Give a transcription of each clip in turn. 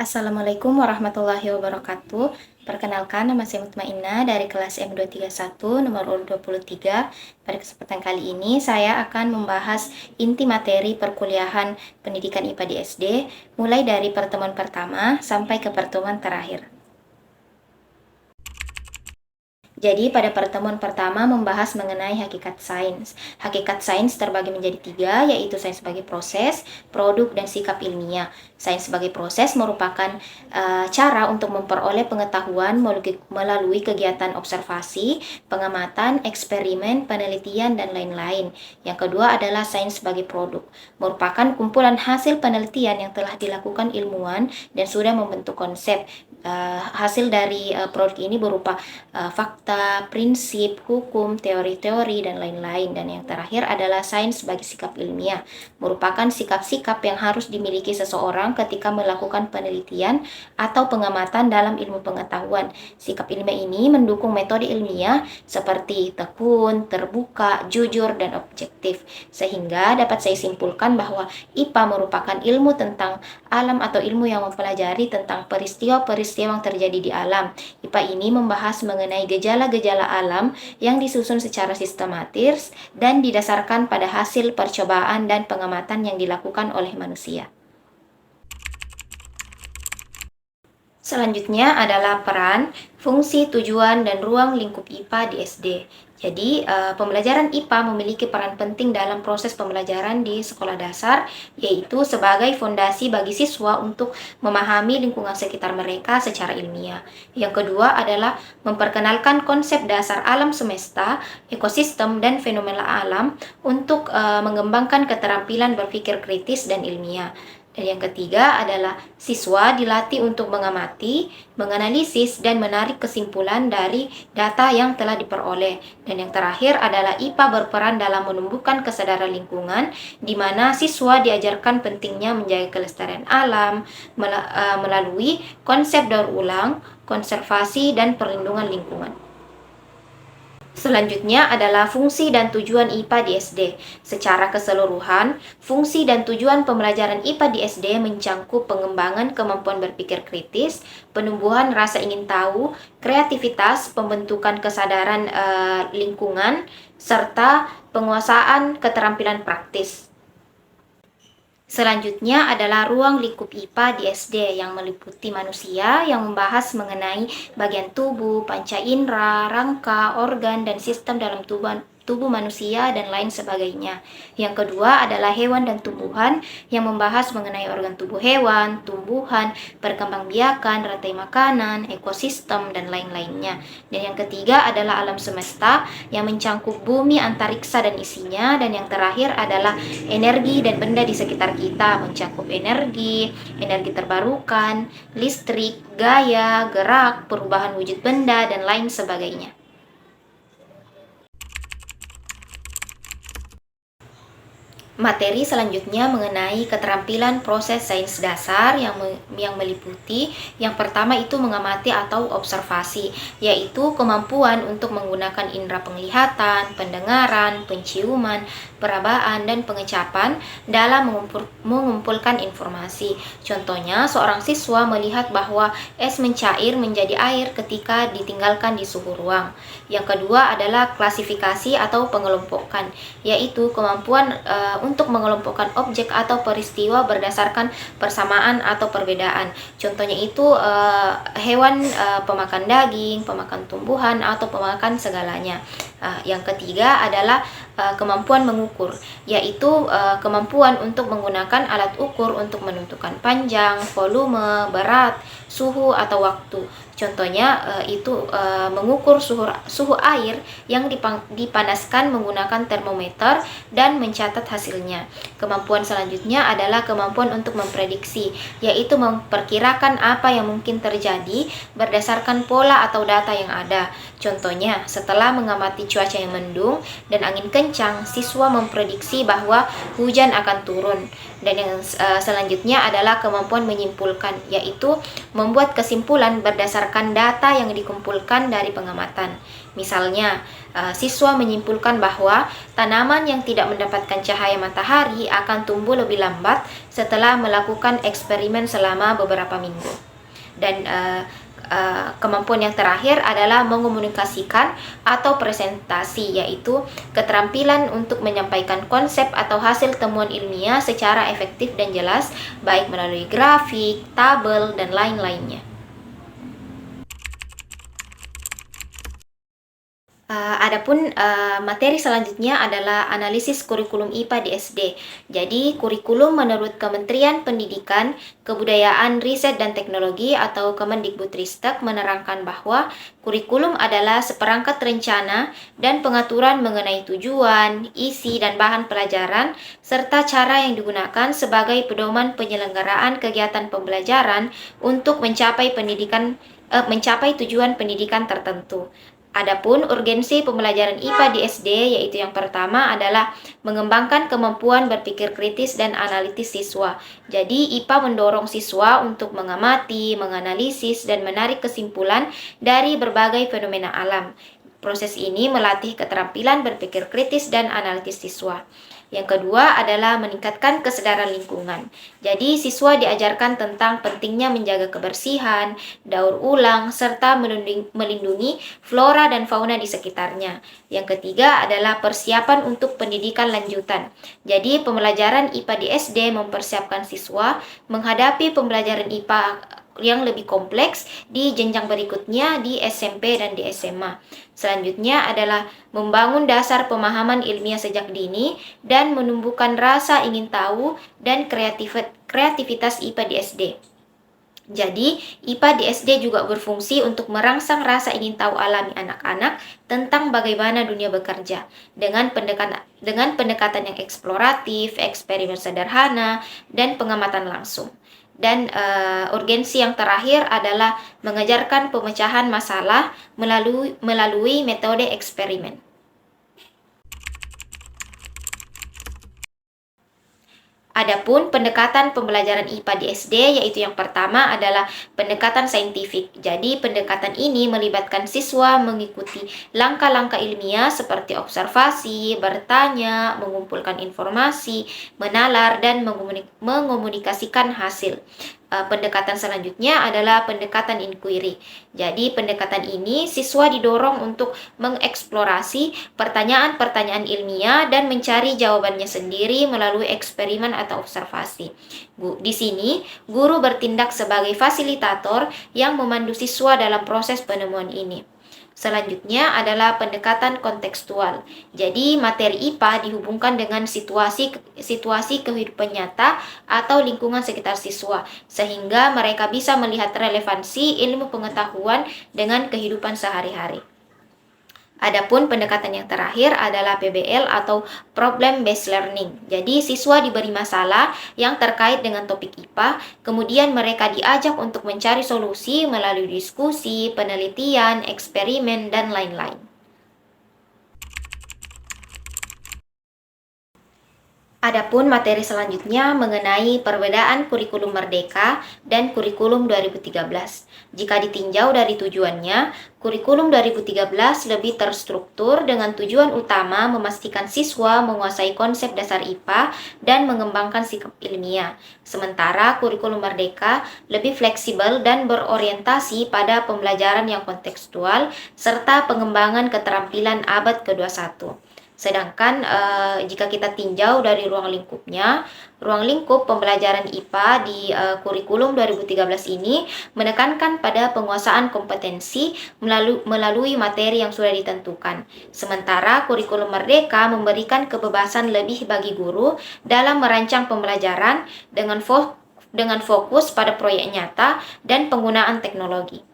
Assalamualaikum warahmatullahi wabarakatuh. Perkenalkan, nama saya Mutmainah dari kelas M231 nomor urut 23. Pada kesempatan kali ini saya akan membahas inti materi perkuliahan pendidikan IPA di SD, mulai dari pertemuan pertama sampai ke pertemuan terakhir. Jadi pada pertemuan pertama membahas mengenai hakikat sains. Hakikat sains terbagi menjadi tiga, yaitu sains sebagai proses, produk, dan sikap ilmiah. Sains sebagai proses merupakan cara untuk memperoleh pengetahuan melalui kegiatan observasi, pengamatan, eksperimen, penelitian, dan lain-lain. Yang kedua adalah sains sebagai produk, merupakan kumpulan hasil penelitian yang telah dilakukan ilmuwan dan sudah membentuk konsep. Hasil dari produk ini berupa fakta, prinsip, hukum, teori-teori, dan lain-lain. Dan yang terakhir adalah sains sebagai sikap ilmiah, merupakan sikap-sikap yang harus dimiliki seseorang ketika melakukan penelitian atau pengamatan dalam ilmu pengetahuan. Sikap ilmiah ini mendukung metode ilmiah seperti tekun, terbuka, jujur, dan objektif. Sehingga dapat saya simpulkan bahwa IPA merupakan ilmu tentang alam atau ilmu yang mempelajari tentang peristiwa-peristiwa yang terjadi di alam. IPA ini membahas mengenai gejala-gejala alam yang disusun secara sistematis dan didasarkan pada hasil percobaan dan pengamatan yang dilakukan oleh manusia. Selanjutnya adalah peran, fungsi, tujuan, dan ruang lingkup IPA di SD. Jadi, pembelajaran IPA memiliki peran penting dalam proses pembelajaran di sekolah dasar, yaitu sebagai fondasi bagi siswa untuk memahami lingkungan sekitar mereka secara ilmiah. Yang kedua adalah memperkenalkan konsep dasar alam semesta, ekosistem, dan fenomena alam untuk mengembangkan keterampilan berpikir kritis dan ilmiah. Dan yang ketiga adalah siswa dilatih untuk mengamati, menganalisis, dan menarik kesimpulan dari data yang telah diperoleh. Dan yang terakhir adalah IPA berperan dalam menumbuhkan kesadaran lingkungan, di mana siswa diajarkan pentingnya menjaga kelestarian alam melalui konsep daur ulang, konservasi, dan perlindungan lingkungan. Selanjutnya adalah fungsi dan tujuan IPA di SD. Secara keseluruhan, fungsi dan tujuan pembelajaran IPA di SD mencangkup pengembangan kemampuan berpikir kritis, penumbuhan rasa ingin tahu, kreativitas, pembentukan kesadaran lingkungan, serta penguasaan keterampilan praktis. Selanjutnya adalah ruang lingkup IPA di SD yang meliputi manusia, yang membahas mengenai bagian tubuh, panca indera, rangka, organ, dan sistem dalam tubuh manusia, dan lain sebagainya. Yang kedua adalah hewan dan tumbuhan, yang membahas mengenai organ tubuh hewan, tumbuhan, perkembangbiakan, rantai makanan, ekosistem, dan lain-lainnya. Dan yang ketiga adalah alam semesta, yang mencangkup bumi, antariksa, dan isinya. Dan yang terakhir adalah energi dan benda di sekitar kita, mencakup energi terbarukan, listrik, gaya, gerak, perubahan wujud benda, dan lain sebagainya. Materi selanjutnya mengenai keterampilan proses sains dasar yang meliputi yang pertama itu mengamati atau observasi, yaitu kemampuan untuk menggunakan indera penglihatan, pendengaran, penciuman, perabaan, dan pengecapan dalam mengumpulkan informasi. Contohnya, seorang siswa melihat bahwa es mencair menjadi air ketika ditinggalkan di suhu ruang. Yang kedua adalah klasifikasi atau pengelompokan, yaitu kemampuan untuk mengelompokkan objek atau peristiwa berdasarkan persamaan atau perbedaan. Contohnya itu hewan pemakan daging, pemakan tumbuhan, atau pemakan segalanya. Yang ketiga adalah kemampuan mengukur, yaitu kemampuan untuk menggunakan alat ukur untuk menentukan panjang, volume, berat, suhu, atau waktu. Contohnya itu mengukur suhu air yang dipanaskan menggunakan termometer dan mencatat hasilnya. Kemampuan selanjutnya adalah kemampuan untuk memprediksi, yaitu memperkirakan apa yang mungkin terjadi berdasarkan pola atau data yang ada. Contohnya, setelah mengamati cuaca yang mendung dan angin kencang, siswa memprediksi bahwa hujan akan turun. Dan yang selanjutnya adalah kemampuan menyimpulkan, yaitu membuat kesimpulan berdasarkan data yang dikumpulkan dari pengamatan. Misalnya, siswa menyimpulkan bahwa tanaman yang tidak mendapatkan cahaya matahari akan tumbuh lebih lambat setelah melakukan eksperimen selama beberapa minggu. Dan kemampuan yang terakhir adalah mengomunikasikan atau presentasi, yaitu keterampilan untuk menyampaikan konsep atau hasil temuan ilmiah secara efektif dan jelas, baik melalui grafik, tabel, dan lain-lainnya. Adapun materi selanjutnya adalah analisis kurikulum IPA di SD. Jadi, kurikulum menurut Kementerian Pendidikan, Kebudayaan, Riset dan Teknologi atau Kemendikbudristek menerangkan bahwa kurikulum adalah seperangkat rencana dan pengaturan mengenai tujuan, isi dan bahan pelajaran serta cara yang digunakan sebagai pedoman penyelenggaraan kegiatan pembelajaran untuk mencapai tujuan pendidikan tertentu. Adapun urgensi pembelajaran IPA di SD, yaitu yang pertama adalah mengembangkan kemampuan berpikir kritis dan analitis siswa. Jadi IPA mendorong siswa untuk mengamati, menganalisis, dan menarik kesimpulan dari berbagai fenomena alam. Proses ini melatih keterampilan berpikir kritis dan analitis siswa. Yang kedua adalah meningkatkan kesadaran lingkungan. Jadi, siswa diajarkan tentang pentingnya menjaga kebersihan, daur ulang, serta melindungi flora dan fauna di sekitarnya. Yang ketiga adalah persiapan untuk pendidikan lanjutan. Jadi, pembelajaran IPA di SD mempersiapkan siswa menghadapi pembelajaran IPA yang lebih kompleks di jenjang berikutnya di SMP dan di SMA. Selanjutnya adalah membangun dasar pemahaman ilmiah sejak dini dan menumbuhkan rasa ingin tahu dan kreativitas IPA di SD. Jadi, IPA di SD juga berfungsi untuk merangsang rasa ingin tahu alami anak-anak tentang bagaimana dunia bekerja dengan pendekatan yang eksploratif, eksperimen sederhana, dan pengamatan langsung. Dan urgensi yang terakhir adalah mengajarkan pemecahan masalah melalui metode eksperimen. Adapun pendekatan pembelajaran IPA di SD, yaitu yang pertama adalah pendekatan saintifik. Jadi, pendekatan ini melibatkan siswa mengikuti langkah-langkah ilmiah seperti observasi, bertanya, mengumpulkan informasi, menalar, dan mengomunikasikan hasil. Pendekatan selanjutnya adalah pendekatan inquiry. Jadi, pendekatan ini siswa didorong untuk mengeksplorasi pertanyaan-pertanyaan ilmiah dan mencari jawabannya sendiri melalui eksperimen atau observasi. Di sini, guru bertindak sebagai fasilitator yang memandu siswa dalam proses penemuan ini. Selanjutnya adalah pendekatan kontekstual. Jadi, materi IPA dihubungkan dengan situasi kehidupan nyata atau lingkungan sekitar siswa, sehingga mereka bisa melihat relevansi ilmu pengetahuan dengan kehidupan sehari-hari. Adapun pendekatan yang terakhir adalah PBL atau Problem Based Learning. Jadi, siswa diberi masalah yang terkait dengan topik IPA, kemudian mereka diajak untuk mencari solusi melalui diskusi, penelitian, eksperimen, dan lain-lain. Adapun materi selanjutnya mengenai perbedaan kurikulum Merdeka dan kurikulum 2013. Jika ditinjau dari tujuannya, kurikulum 2013 lebih terstruktur dengan tujuan utama memastikan siswa menguasai konsep dasar IPA dan mengembangkan sikap ilmiah. Sementara kurikulum Merdeka lebih fleksibel dan berorientasi pada pembelajaran yang kontekstual serta pengembangan keterampilan abad ke-21. Sedangkan jika kita tinjau dari ruang lingkupnya, ruang lingkup pembelajaran IPA di kurikulum 2013 ini menekankan pada penguasaan kompetensi melalui materi yang sudah ditentukan. Sementara kurikulum Merdeka memberikan kebebasan lebih bagi guru dalam merancang pembelajaran dengan fokus pada proyek nyata dan penggunaan teknologi.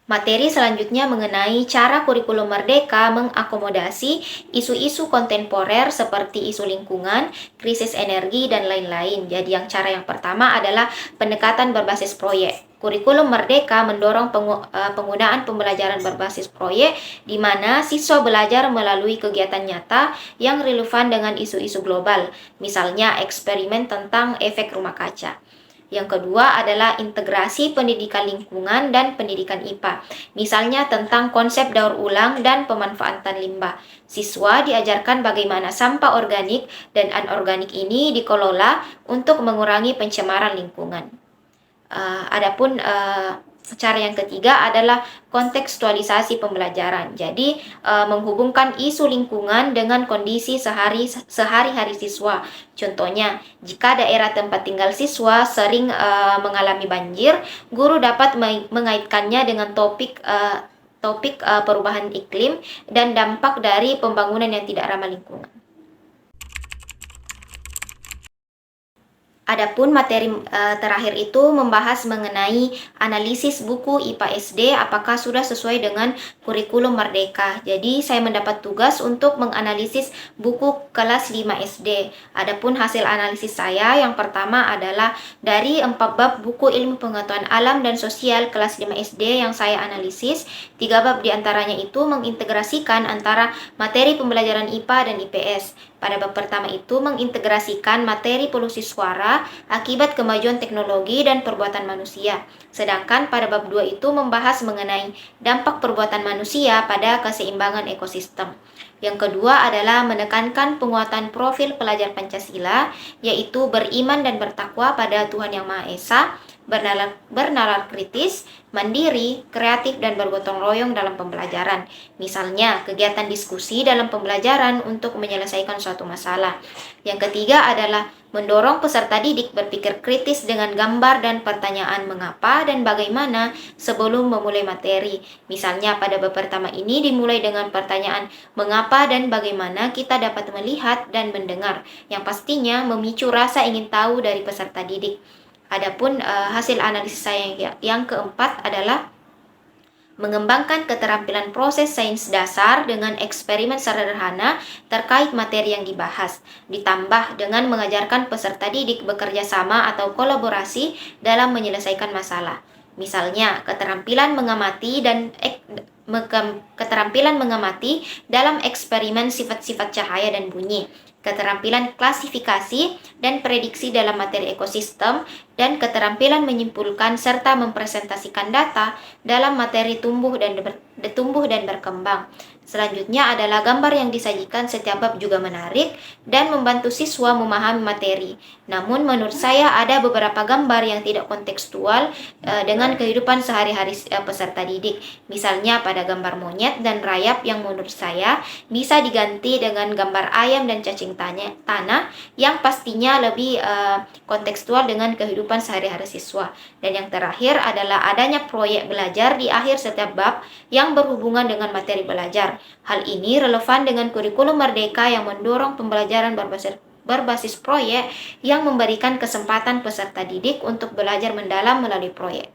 Materi selanjutnya mengenai cara kurikulum merdeka mengakomodasi isu-isu kontemporer seperti isu lingkungan, krisis energi, dan lain-lain. Jadi cara yang pertama adalah pendekatan berbasis proyek. Kurikulum merdeka mendorong penggunaan pembelajaran berbasis proyek di mana siswa belajar melalui kegiatan nyata yang relevan dengan isu-isu global, misalnya eksperimen tentang efek rumah kaca. Yang kedua adalah integrasi pendidikan lingkungan dan pendidikan IPA, misalnya tentang konsep daur ulang dan pemanfaatan limbah. Siswa diajarkan bagaimana sampah organik dan anorganik ini dikelola untuk mengurangi pencemaran lingkungan. Adapun cara yang ketiga adalah kontekstualisasi pembelajaran. Jadi, menghubungkan isu lingkungan dengan kondisi sehari-hari siswa. Contohnya, jika daerah tempat tinggal siswa sering mengalami banjir, guru dapat mengaitkannya dengan topik perubahan iklim dan dampak dari pembangunan yang tidak ramah lingkungan. Adapun materi terakhir itu membahas mengenai analisis buku IPA SD apakah sudah sesuai dengan kurikulum merdeka. Jadi saya mendapat tugas untuk menganalisis buku kelas 5 SD. Adapun hasil analisis saya yang pertama adalah dari 4 bab buku ilmu pengetahuan alam dan sosial kelas 5 SD yang saya analisis. 3 bab diantaranya itu mengintegrasikan antara materi pembelajaran IPA dan IPS. Pada bab pertama itu mengintegrasikan materi polusi suara akibat kemajuan teknologi dan perbuatan manusia. Sedangkan pada bab 2 itu membahas mengenai dampak perbuatan manusia pada keseimbangan ekosistem. Yang kedua adalah menekankan penguatan profil pelajar Pancasila, yaitu beriman dan bertakwa pada Tuhan Yang Maha Esa, bernalar kritis, mandiri, kreatif, dan bergotong royong dalam pembelajaran. Misalnya, kegiatan diskusi dalam pembelajaran untuk menyelesaikan suatu masalah. Yang ketiga adalah mendorong peserta didik berpikir kritis dengan gambar dan pertanyaan mengapa dan bagaimana sebelum memulai materi. Misalnya, pada bab pertama ini dimulai dengan pertanyaan mengapa dan bagaimana kita dapat melihat dan mendengar, yang pastinya memicu rasa ingin tahu dari peserta didik. Adapun hasil analisis saya yang keempat adalah mengembangkan keterampilan proses sains dasar dengan eksperimen sederhana terkait materi yang dibahas, ditambah dengan mengajarkan peserta didik bekerja sama atau kolaborasi dalam menyelesaikan masalah. Misalnya, keterampilan mengamati dalam eksperimen sifat-sifat cahaya dan bunyi, keterampilan klasifikasi dan prediksi dalam materi ekosistem, dan keterampilan menyimpulkan serta mempresentasikan data dalam materi tumbuh dan berkembang. Selanjutnya adalah gambar yang disajikan setiap bab juga menarik dan membantu siswa memahami materi. Namun menurut saya ada beberapa gambar yang tidak kontekstual dengan kehidupan sehari-hari peserta didik. Misalnya pada gambar monyet dan rayap yang menurut saya bisa diganti dengan gambar ayam dan cacing tanah yang pastinya lebih kontekstual dengan kehidupan sehari-hari siswa. Dan yang terakhir adalah adanya proyek belajar di akhir setiap bab yang berhubungan dengan materi belajar. Hal ini relevan dengan kurikulum merdeka yang mendorong pembelajaran berbasis proyek yang memberikan kesempatan peserta didik untuk belajar mendalam melalui proyek.